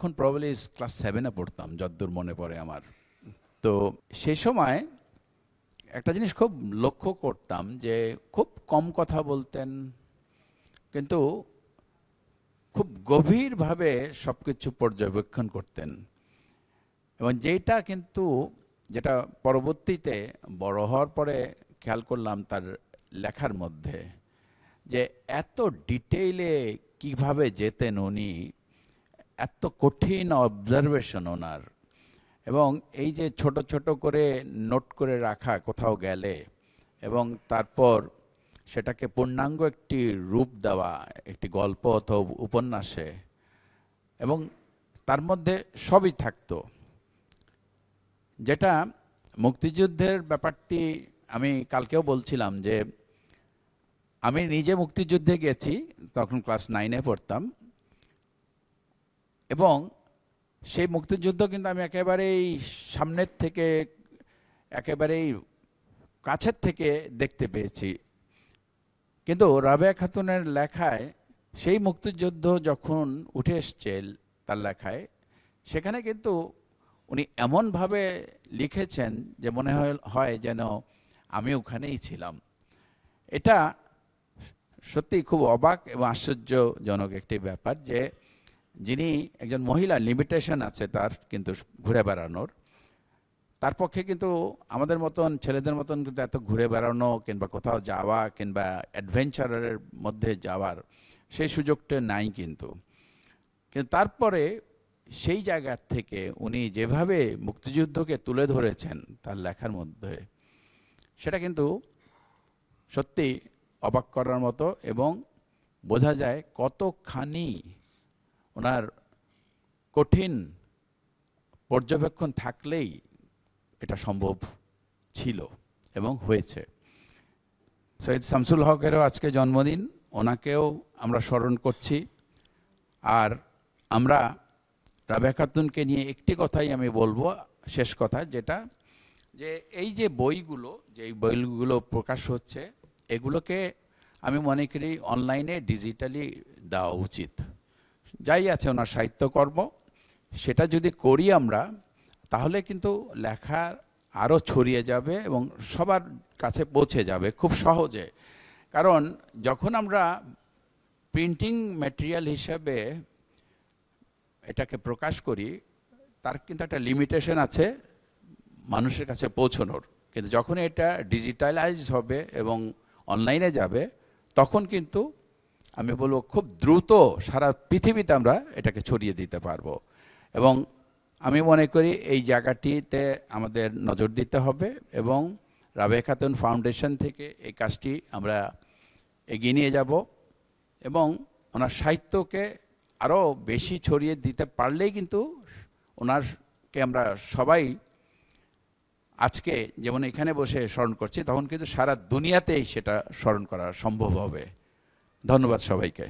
তখন probably class 7-এ পড়তাম, যতদূর মনে পড়ে আমার। তো সেই সময় একটা জিনিস খুব লক্ষ্য করতাম যে খুব কম কথা বলতেন, কিন্তু খুব গভীরভাবে সব কিছু পর্যবেক্ষণ করতেন। এবং যেটা পরবর্তীতে বড় হওয়ার পরে খেয়াল করলাম তার লেখার মধ্যে, যে এত ডিটেইলে কিভাবে যেতেন উনি, এত কঠিন অবজারভেশন ওনার। এবং এই যে ছোট ছোট করে নোট করে রাখা কোথাও গেলে, এবং তারপর সেটাকে পূর্ণাঙ্গ একটি রূপ দেওয়া একটি গল্প অথবা উপন্যাসে, এবং তার মধ্যে সবই থাকতো। যেটা মুক্তিযুদ্ধের ব্যাপারটি আমি কালকেও বলছিলাম যে আমি নিজে মুক্তিযুদ্ধে গেছি, তখন ক্লাস 9-এ পড়তাম, এবং সেই মুক্তিযুদ্ধ কিন্তু আমি একেবারেই সামনের থেকে, একেবারেই কাছের থেকে দেখতে পেয়েছি। কিন্তু রাবেয়া খাতুনের লেখায় সেই মুক্তিযুদ্ধ যখন উঠে এসছে তার লেখায়, সেখানে কিন্তু উনি এমনভাবে লিখেছেন যে মনে হয় যেন আমি ওখানেই ছিলাম। এটা সত্যি খুব অবাক এবং আশ্চর্যজনক একটি ব্যাপার যে যিনি একজন মহিলা, লিমিটেশন আছে তার কিন্তু ঘুরে বেড়ানোর, তার পক্ষে কিন্তু আমাদের মতন ছেলেদের মতন কিন্তু এত ঘুরে বেড়ানো কিংবা কোথাও যাওয়া কিংবা অ্যাডভেঞ্চারের মধ্যে যাওয়ার সেই সুযোগটা নাই। কিন্তু তারপরে সেই জায়গা থেকে উনি যেভাবে মুক্তিযুদ্ধকে তুলে ধরেছেন তার লেখার মধ্যে, সেটা কিন্তু সত্যি অবাক করার মতো, এবং বোঝা যায় কতখানি ওনার কঠিন পর্যবেক্ষণ থাকলেই এটা সম্ভব ছিল এবং হয়েছে। সৈয়দ শামসুল হকেরও আজকে জন্মদিন, ওনাকেও আমরা স্মরণ করছি। আর আমরা রাবেয়া খাতুনকে নিয়ে একটি কথাই আমি বলবো, শেষ কথা, যেটা যে এই যে বইগুলো প্রকাশ হচ্ছে, এগুলোকে আমি মনে করি অনলাইনে ডিজিটালি দেওয়া উচিত। যাই আছে ওনার সাহিত্যকর্ম, সেটা যদি করি আমরা, তাহলে কিন্তু লেখা আরও ছড়িয়ে যাবে এবং সবার কাছে পৌঁছে যাবে খুব সহজে। কারণ যখন আমরা প্রিন্টিং ম্যাটেরিয়াল হিসেবে এটাকে প্রকাশ করি, তার কিন্তু একটা লিমিটেশন আছে মানুষের কাছে পৌঁছানোর। কিন্তু যখন এটা ডিজিটালাইজ হবে এবং অনলাইনে যাবে, তখন কিন্তু আমি বলবো খুব দ্রুত সারা পৃথিবীতে আমরা এটাকে ছড়িয়ে দিতে পারবো। এবং আমি মনে করি এই জায়গাটিতে আমাদের নজর দিতে হবে, এবং রাবেয়া খাতুন ফাউন্ডেশন থেকে এই কাজটি আমরা এগিয়ে নিয়ে যাব, এবং ওনার সাহিত্যকে আরও বেশি ছড়িয়ে দিতে পারলেই কিন্তু ওনারকে আমরা সবাই আজকে যেমন এখানে বসে স্মরণ করছি, তখন কিন্তু সারা দুনিয়াতেই সেটা স্মরণ করা সম্ভব হবে। ধন্যবাদ সবাইকে।